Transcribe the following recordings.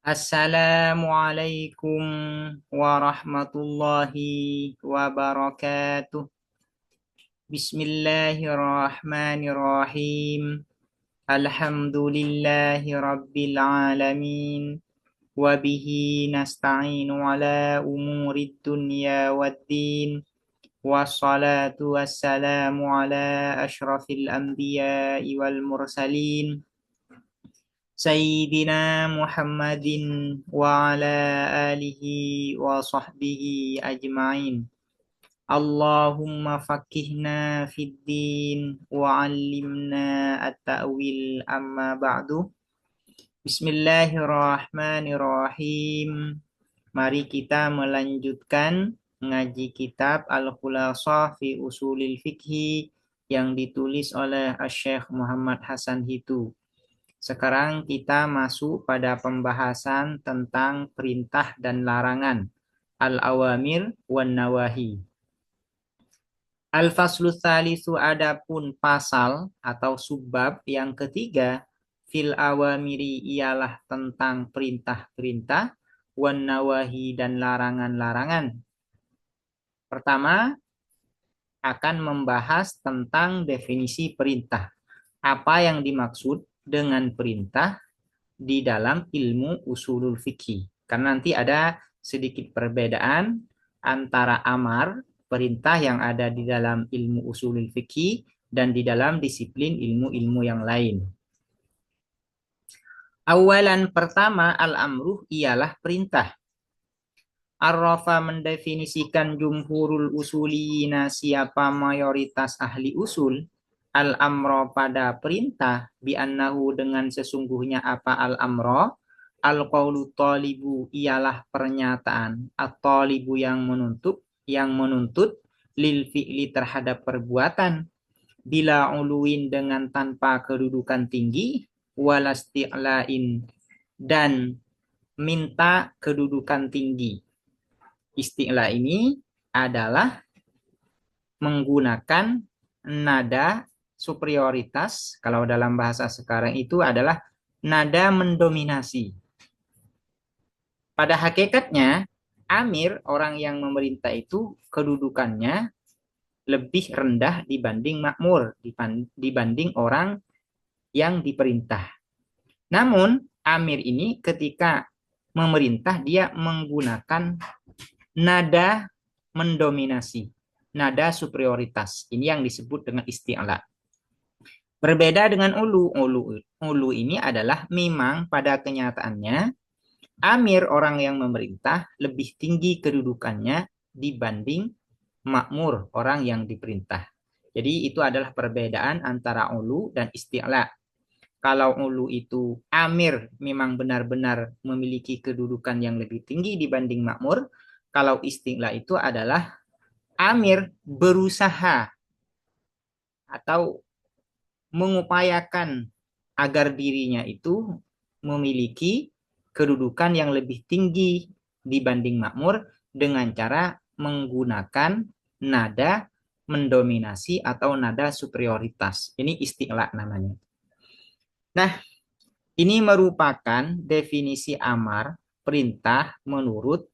Assalamualaikum warahmatullahi wabarakatuh. Bismillahirrahmanirrahim. Alhamdulillahi rabbil alamin. Wabihi nasta'inu ala umurid dunya waddin. Wassalatu wassalamu ala ashrafil anbiya'i wal mursalin. Sayyidina Muhammadin wa ala alihi wa sahbihi ajma'in. Allahumma fakihna fid din wa 'allimna at-ta'wil amma ba'du. Bismillahirrahmanirrahim. Mari kita melanjutkan ngaji kitab Al-Khulasah fi Usulil Fiqhi yang ditulis oleh Syekh Muhammad Hasan Hitu. Sekarang kita masuk pada pembahasan tentang perintah dan larangan. Al-awamir wan nawahi. Al-faslu tsalitsu, adapun pasal atau subbab yang ketiga, fil awamiri ialah tentang perintah-perintah, wan nawahi dan larangan-larangan. Pertama akan membahas tentang definisi perintah. Apa yang dimaksud dengan perintah di dalam ilmu usulul fikih. Karena nanti ada sedikit perbedaan antara amar, perintah yang ada di dalam ilmu usulul fikih, dan di dalam disiplin ilmu-ilmu yang lain. Awalan, pertama, al-amruh ialah perintah. Arrafa mendefinisikan jumhurul usuliyina, siapa mayoritas ahli usul, al-amro pada perintah, bi'annahu dengan sesungguhnya apa al-amro, al-qawlu talibu ialah pernyataan, at-talibu yang menuntut lil fi'li terhadap perbuatan, bila uluin dengan tanpa kedudukan tinggi, walasti'lain dan minta kedudukan tinggi. Isti'la ini adalah menggunakan nada superioritas. Kalau dalam bahasa sekarang itu adalah nada mendominasi. Pada hakikatnya, amir, orang yang memerintah itu kedudukannya lebih rendah dibanding makmur, dibanding orang yang diperintah. Namun, amir ini ketika memerintah, dia menggunakan nada mendominasi, nada superioritas. Ini yang disebut dengan isti'la. Berbeda dengan ulu. Ulu ini adalah memang pada kenyataannya amir, orang yang memerintah, lebih tinggi kedudukannya dibanding makmur, orang yang diperintah. Jadi itu adalah perbedaan antara ulu dan isti'la. Kalau ulu itu amir memang benar-benar memiliki kedudukan yang lebih tinggi dibanding makmur. Kalau isti'la itu adalah amir berusaha atau mengupayakan agar dirinya itu memiliki kedudukan yang lebih tinggi dibanding makmur dengan cara menggunakan nada mendominasi atau nada superioritas. Ini isti'la namanya. Nah, ini merupakan definisi amar, perintah menurut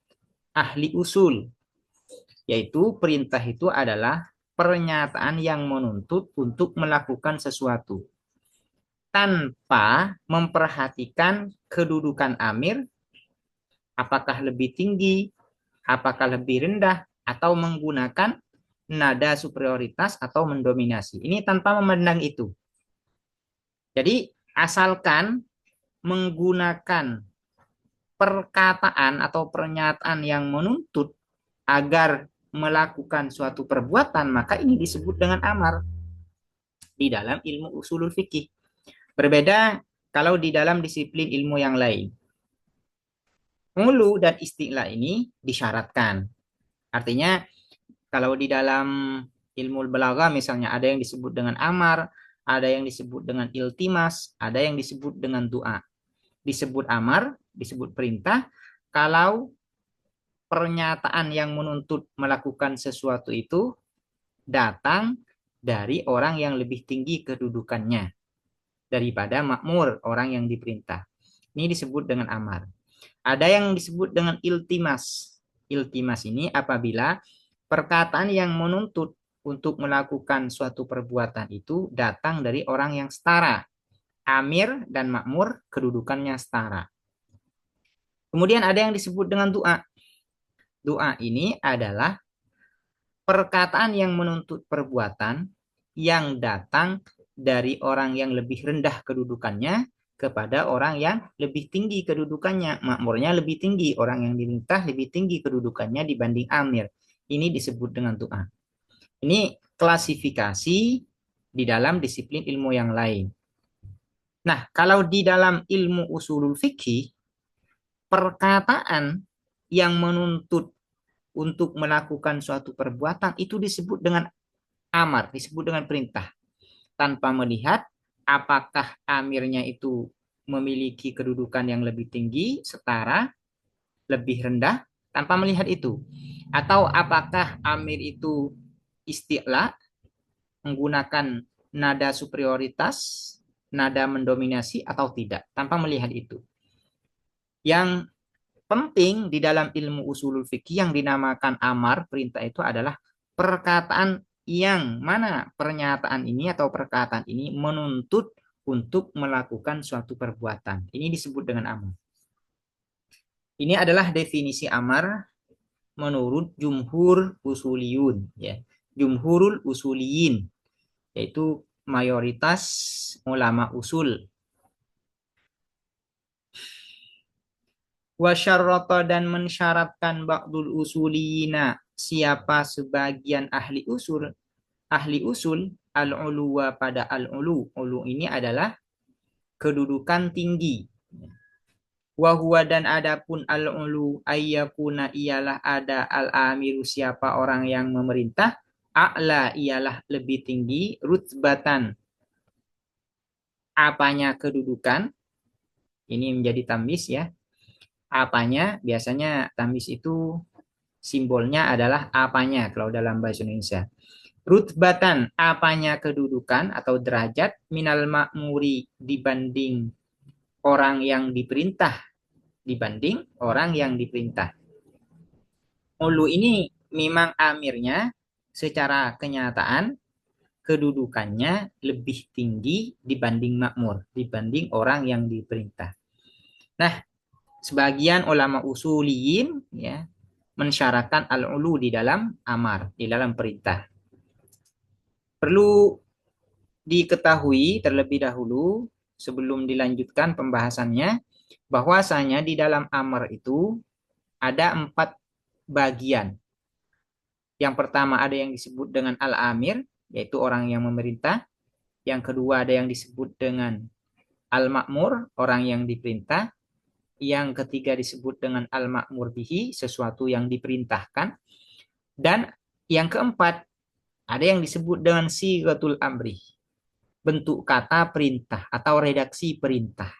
ahli usul. Yaitu perintah itu adalah pernyataan yang menuntut untuk melakukan sesuatu tanpa memperhatikan kedudukan amir, apakah lebih tinggi, apakah lebih rendah, atau menggunakan nada superioritas atau mendominasi. Ini tanpa memandang itu. Jadi asalkan menggunakan perkataan atau pernyataan yang menuntut agar melakukan suatu perbuatan, maka ini disebut dengan amar di dalam ilmu usulul fikih. Berbeda kalau di dalam disiplin ilmu yang lain. Ulu dan isti'la ini disyaratkan. Artinya kalau di dalam ilmu balaghah misalnya ada yang disebut dengan amar, ada yang disebut dengan iltimas, ada yang disebut dengan doa. Disebut amar, disebut perintah, kalau pernyataan yang menuntut melakukan sesuatu itu datang dari orang yang lebih tinggi kedudukannya daripada makmur, orang yang diperintah. Ini disebut dengan amar. Ada yang disebut dengan iltimas. Iltimas ini apabila perkataan yang menuntut untuk melakukan suatu perbuatan itu datang dari orang yang setara. Amir dan makmur kedudukannya setara. Kemudian ada yang disebut dengan doa. Doa ini adalah perkataan yang menuntut perbuatan yang datang dari orang yang lebih rendah kedudukannya kepada orang yang lebih tinggi kedudukannya. Makmurnya lebih tinggi, orang yang diminta lebih tinggi kedudukannya dibanding amir. Ini disebut dengan doa. Ini klasifikasi di dalam disiplin ilmu yang lain. Nah, kalau di dalam ilmu usulul fikih, perkataan yang menuntut untuk melakukan suatu perbuatan itu disebut dengan amar, disebut dengan perintah. Tanpa melihat apakah amirnya itu memiliki kedudukan yang lebih tinggi, setara, lebih rendah, tanpa melihat itu. Atau apakah amir itu isti'la, menggunakan nada superioritas, nada mendominasi atau tidak, tanpa melihat itu. Yang penting di dalam ilmu usulul fikih yang dinamakan amar, perintah itu adalah perkataan yang mana pernyataan ini atau perkataan ini menuntut untuk melakukan suatu perbuatan. Ini disebut dengan amar. Ini adalah definisi amar menurut jumhur usuliyun, ya. Jumhurul usuliyin, yaitu mayoritas ulama usul. Wasyarrata dan mensyaratkan ba'dul usuliyina, siapa sebagian ahli usul al-uluwa pada al-ulu. Ulu ini adalah kedudukan tinggi. Wahuwa dan adapun al-ulu ayyakuna ialah ada al-amiru, siapa orang yang memerintah, a'la ialah lebih tinggi, rutbatan apanya kedudukan, ini menjadi tamis ya. Apanya biasanya tamis itu simbolnya adalah apanya kalau dalam bahasa Indonesia. Rutbatan apanya kedudukan atau derajat, minal makmuri dibanding orang yang diperintah, dibanding orang yang diperintah. Ulu ini memang amirnya secara kenyataan kedudukannya lebih tinggi dibanding makmur, dibanding orang yang diperintah. Nah, sebagian ulama usuliyin ya mensyaratkan al-ulu di dalam amar, di dalam perintah. Perlu diketahui terlebih dahulu sebelum dilanjutkan pembahasannya bahwasanya di dalam amar itu ada 4 bagian. Yang pertama ada yang disebut dengan al-amir, yaitu orang yang memerintah. Yang kedua ada yang disebut dengan al-ma'mur, orang yang diperintah. Yang ketiga disebut dengan al-ma'mur bihi, sesuatu yang diperintahkan. Dan yang keempat ada yang disebut dengan sighatul amri, bentuk kata perintah atau redaksi perintah.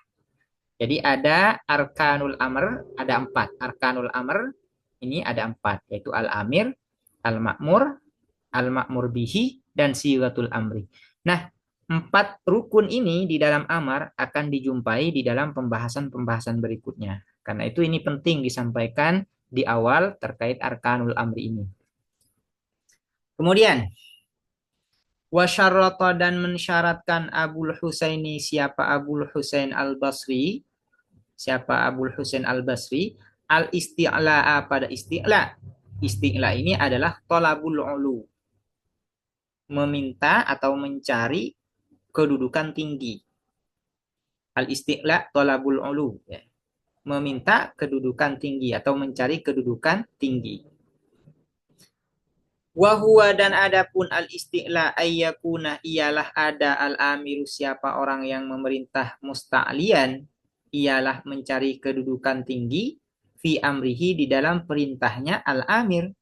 Jadi ada arkanul amr, ada 4. Arkanul amr ini ada 4, yaitu al-amir, al-ma'mur, al-ma'mur bihi, dan sighatul amri. Nah, 4 rukun ini di dalam amar akan dijumpai di dalam pembahasan-pembahasan berikutnya. Karena itu ini penting disampaikan di awal terkait arkanul amri ini. Kemudian, wasyarrata dan mensyaratkan Abul Husaini, siapa Abul Husain al-Basri, siapa Abul Husain al-Basri, al-isti'la'a pada isti'la. Isti'la ini adalah tolabul ulu, meminta atau mencari kedudukan tinggi. Al-isti'la tolabul ulu, ya. Meminta kedudukan tinggi atau mencari kedudukan tinggi. Wahuwa dan adapun al-isti'la ayyakuna ialah ada al-amiru, siapa orang yang memerintah, musta'lian ialah mencari kedudukan tinggi, fi amrihi di dalam perintahnya al-amir,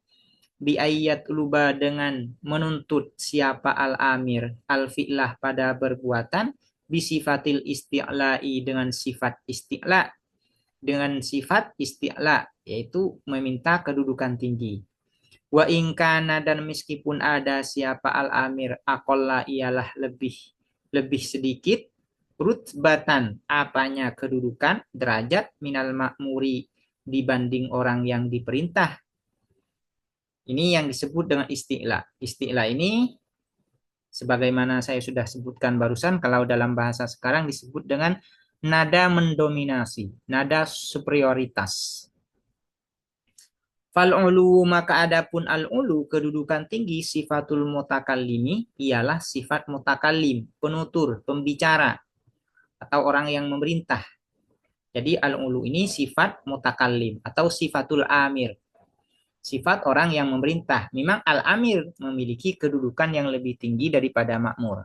bi ayyat luba dengan menuntut siapa al-amir, al-fi'lah pada perbuatan, bisifatil isti'la'i dengan sifat isti'la, dengan sifat isti'la yaitu meminta kedudukan tinggi. Wa ingkana dan meskipun ada siapa al-amir aqalla ialah lebih sedikit, rutbatan apanya kedudukan, derajat minal ma'muri dibanding orang yang diperintah. Ini yang disebut dengan isti'la. Isti'la ini sebagaimana saya sudah sebutkan barusan, kalau dalam bahasa sekarang disebut dengan nada mendominasi, nada superioritas. Fal'ulu maka adapun al-ulu kedudukan tinggi sifatul mutakallimi ialah sifat mutakallim, penutur, pembicara atau orang yang memerintah. Jadi al-ulu ini sifat mutakallim atau sifatul amir. Sifat orang yang memerintah. Memang al-amir memiliki kedudukan yang lebih tinggi daripada makmur.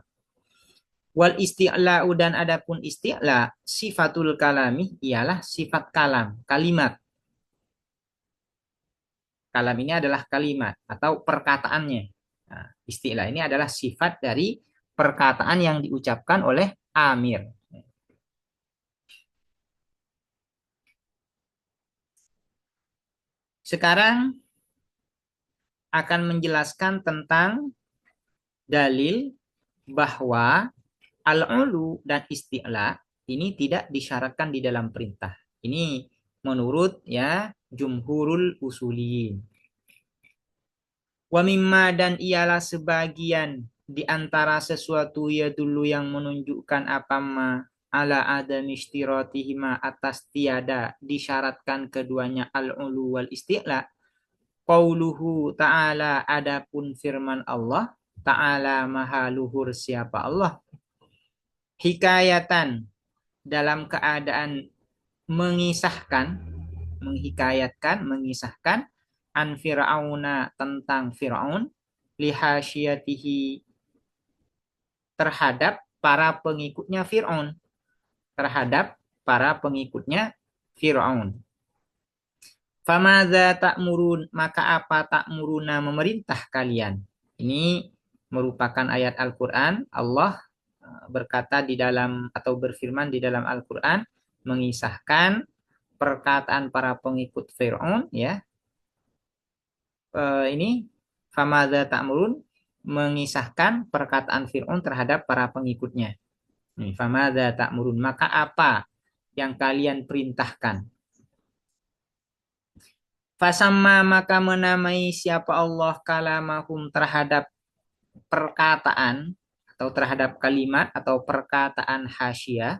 Wal isti'la'u dan adapun isti'la sifatul kalami ialah sifat kalam, kalimat. Kalam ini adalah kalimat atau perkataannya. Nah, isti'la ini adalah sifat dari perkataan yang diucapkan oleh amir. Sekarang akan menjelaskan tentang dalil bahwa al-ulu dan isti'la ini tidak disyaratkan di dalam perintah. Ini menurut ya jumhurul usuliyin. Wa mimma dan ialah sebagian di antara sesuatu ya dulu yang menunjukkan apa ma ala adam ishtiratihima atas tiada disyaratkan keduanya al-ulu wal isti'la. Qauluhu ta'ala adapun firman Allah ta'ala maha luhur siapa Allah. Hikayatan dalam keadaan mengisahkan, menghikayatkan, mengisahkan an Fir'auna tentang Fir'aun lihasyatihi terhadap para pengikutnya Fir'aun, terhadap para pengikutnya Fir'aun. Famadza ta'murun maka apa ta'muruna memerintah kalian. Ini merupakan ayat Al-Qur'an. Allah berkata di dalam atau berfirman di dalam Al-Qur'an mengisahkan perkataan para pengikut Fir'aun ya. Ini famadza ta'murun mengisahkan perkataan Fir'aun terhadap para pengikutnya. Famadza ta'murun maka apa yang kalian perintahkan. Fasamma maka menamai siapa Allah kalamahum terhadap perkataan atau terhadap kalimat atau perkataan hasyah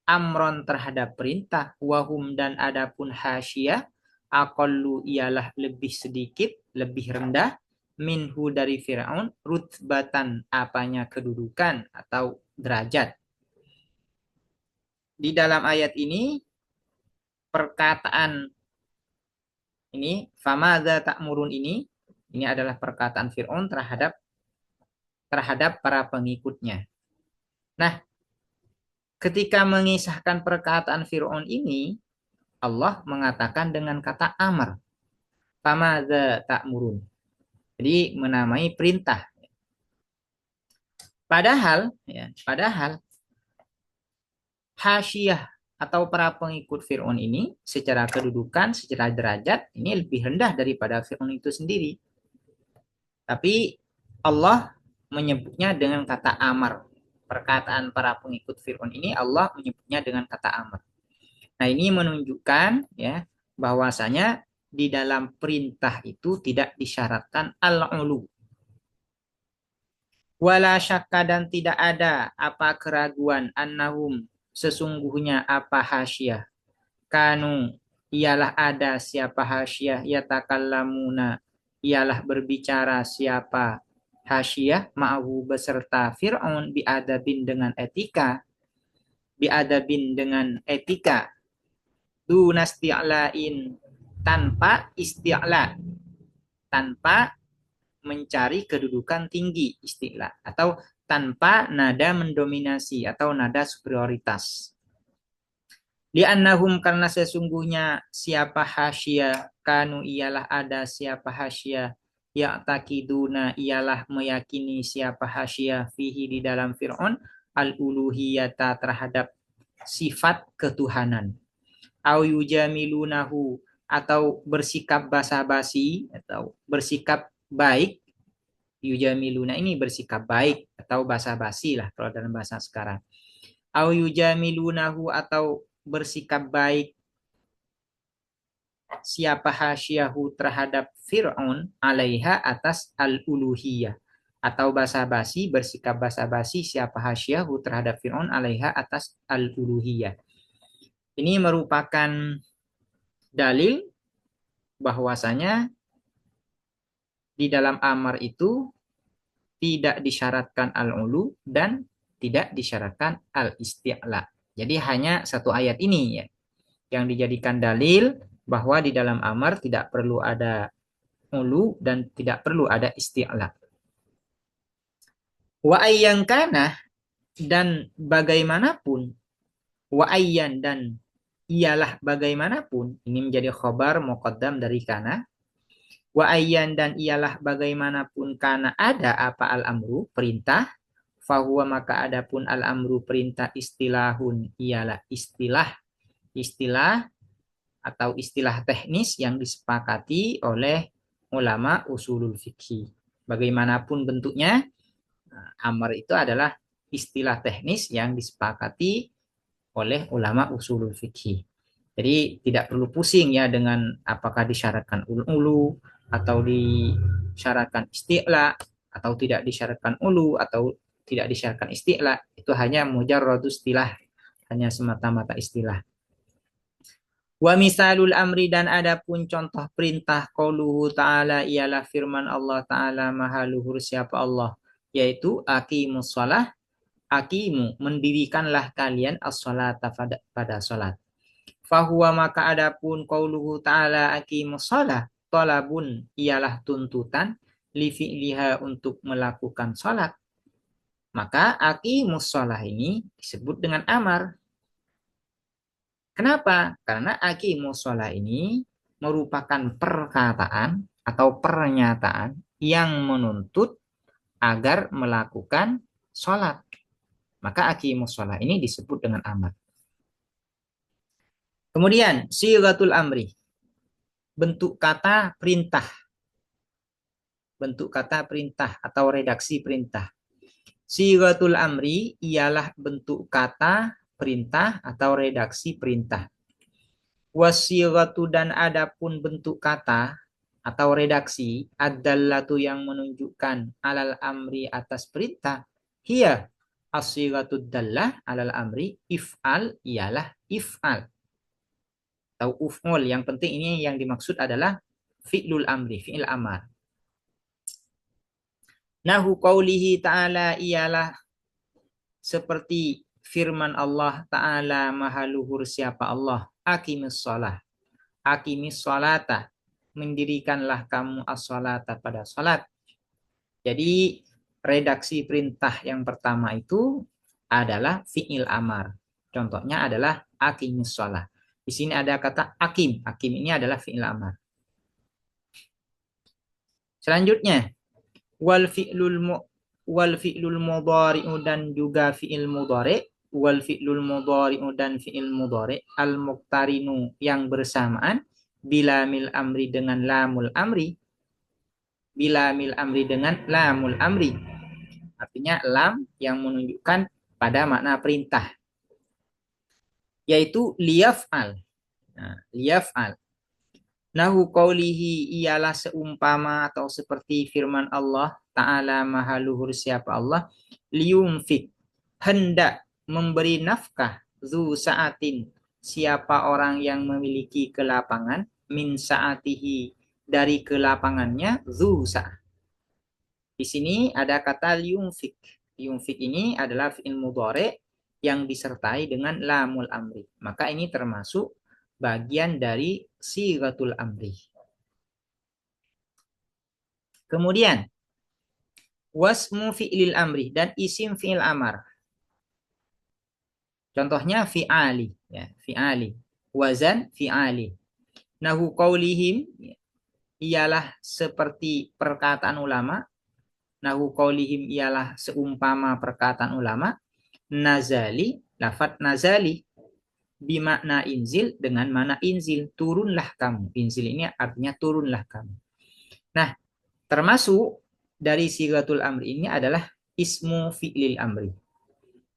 amron terhadap perintah wahum dan adapun hasyah aqallu ialah lebih sedikit lebih rendah minhu dari Fir'aun rutbatan apanya kedudukan atau derajat. Di dalam ayat ini perkataan ini famadza ta'murun ini adalah perkataan Fir'aun terhadap para pengikutnya. Nah, ketika mengisahkan perkataan Fir'aun ini, Allah mengatakan dengan kata amar. Famadza ta'murun. Jadi menamai perintah. Padahal hasyiyah atau para pengikut Fir'aun ini secara kedudukan, secara derajat ini lebih rendah daripada Fir'aun itu sendiri. Tapi Allah menyebutnya dengan kata amar. Perkataan para pengikut Fir'aun ini Allah menyebutnya dengan kata amar. Nah, ini menunjukkan ya bahwasanya di dalam perintah itu tidak disyaratkan al-ulu. Wala syakka dan tidak ada apa keraguan annahum sesungguhnya apa hasyah kanu ialah ada siapa hasyah yatakallamuna ialah berbicara siapa hasyah ma'ahu beserta Fir'aun biadabin dengan etika dunasti'lain tanpa isti'la tanpa mencari kedudukan tinggi isti'la atau tanpa nada mendominasi atau nada superioritas. Li'annahum karena sesungguhnya siapa hasyia kanu ialah ada siapa hasyia ya'takiduna ialah meyakini siapa hasyia fihi di dalam Fir'aun al-uluhiyata terhadap sifat ketuhanan. Au yujamilunahu atau bersikap basa-basi atau bersikap baik. Yujamiluna ini bersikap baik atau basa-basi lah kalau dalam bahasa sekarang. Au yujamilunahu atau bersikap baik siapa hasyiahu terhadap Fir'aun alaiha atas al-uluhiyah. Atau basa-basi, bersikap basa-basi siapa hasyiahu terhadap Fir'aun alaiha atas al-uluhiyah. Ini merupakan dalil bahwasanya di dalam amar itu tidak disyaratkan al-ulu dan tidak disyaratkan al-isti'la. Jadi hanya satu ayat ini ya yang dijadikan dalil bahwa di dalam amar tidak perlu ada ulu dan tidak perlu ada isti'la. Wa ayyan kana dan bagaimanapun, wa ayyan dan ialah bagaimanapun, ini menjadi khobar muqaddam dari kana. Wa ayyan dan ialah bagaimanapun kana ada apa al-amru perintah, fahuwa maka adapun al-amru perintah istilahun ialah istilah atau istilah teknis yang disepakati oleh ulama usulul fikih. Bagaimanapun bentuknya, amar itu adalah istilah teknis yang disepakati oleh ulama usulul fikih. Jadi tidak perlu pusing ya dengan apakah disyaratkan ulu atau disyaratkan isti'la atau tidak disyaratkan ulu atau tidak disyaratkan isti'la. Itu hanya mujarradu istilah, hanya semata-mata istilah. Wa misalul amri dan adapun contoh perintah qauluhu ta'ala ialah firman Allah ta'ala maha luhur siapa Allah, yaitu aqimus shalah, aqimu mendirikanlah kalian as-shalata pada salat. Fahuwa maka adapun qauluhu ta'ala aqimus shalah, talabun ialah tuntutan li fi'liha untuk melakukan salat. Maka aqimus shalah ini disebut dengan amar. Kenapa? Karena aqimus shalah ini merupakan perkataan atau pernyataan yang menuntut agar melakukan sholat. Maka aqimus shalah ini disebut dengan amar. Kemudian sighatul amri, bentuk kata perintah. Bentuk kata perintah atau redaksi perintah. Sighatul amri ialah bentuk kata perintah atau redaksi perintah. Wasighatu dan adapun bentuk kata atau redaksi ad-dallatu yang menunjukkan alal amri atas perintah, hiya as-sighatud dallah alal amri, if'al ialah if'al atau uf'ul. Yang penting ini yang dimaksud adalah fi'lul amri, fi'il amar. Nahu qaulihi ta'ala ialah seperti firman Allah Ta'ala maha luhur siapa Allah, aqimis shalah, aqimis sholata, mendirikanlah kamu as-sholata pada salat. Jadi redaksi perintah yang pertama itu adalah fi'il amar. Contohnya adalah aqimis shalah. Di sini ada kata akim. Akim ini adalah fi'il amar. Selanjutnya wal fi'lul mudhari'u dan juga fi'il mudhari', wal fi'lul mudhari'u dan fi'il mudhari' al muqtarinu yang bersamaan bila mil amri dengan lamul amri, bila mil amri dengan lamul amri, artinya lam yang menunjukkan pada makna perintah, yaitu liyaf'al. Nah, liyaf'al. Nahu qaulihi ialah seumpama atau seperti firman Allah Ta'ala maha luhur siapa Allah, liyumfik, hendak memberi nafkah, zu sa'atin, siapa orang yang memiliki kelapangan, min sa'atihi, dari kelapangannya, zu sa'ah. Di sini ada kata liyumfik. Liyumfik ini adalah fi'il mudhari' yang disertai dengan lamul amri. Maka ini termasuk bagian dari sighatul amri. Kemudian wasmu fi'lil amri dan isim fi'il amar. Contohnya fi'ali, ya, fi'ali. Wazan fi'ali. Nahu qaulihim ialah seperti perkataan ulama. Nahu qaulihim ialah seumpama perkataan ulama. Nazali, lafadz nazali bimakna inzil, dengan makna inzil, turunlah kamu. Inzil ini artinya turunlah kamu. Nah, termasuk dari sighatul amri ini adalah ismu fi'lil amri.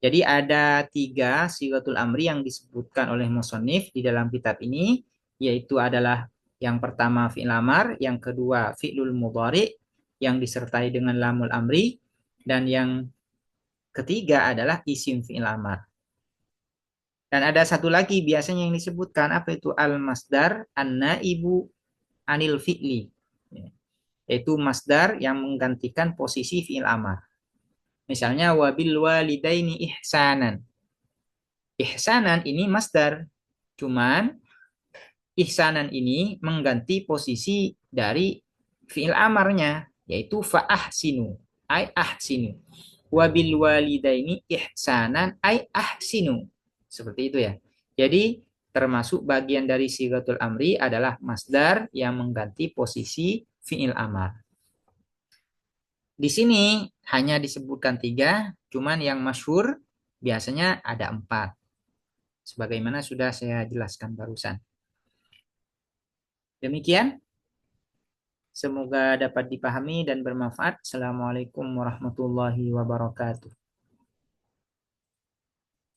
Jadi ada 3 sigatul amri yang disebutkan oleh musonif di dalam kitab ini, yaitu adalah yang pertama fi'il amar, yang kedua fi'lul mudhari, yang disertai dengan lamul amri, dan yang ketiga adalah isim fi'il amar. Dan ada satu lagi biasanya yang disebutkan, apa itu? Al-masdar an-naibu anil fi'li. Yaitu masdar yang menggantikan posisi fi'il amar. Misalnya wabil walidaini ihsanan. Ihsanan ini masdar. Cuman ihsanan ini mengganti posisi dari fi'il amarnya, yaitu fa'ahsinu, ay ahsinu. Wabil walidaini ihsanan ay ahsinu. Seperti itu ya. Jadi termasuk bagian dari sigatul amri adalah masdar yang mengganti posisi fi'il amar. Di sini hanya disebutkan 3, cuman yang masyhur biasanya ada 4. Sebagaimana sudah saya jelaskan barusan. Demikian, semoga dapat dipahami dan bermanfaat. Assalamualaikum warahmatullahi wabarakatuh.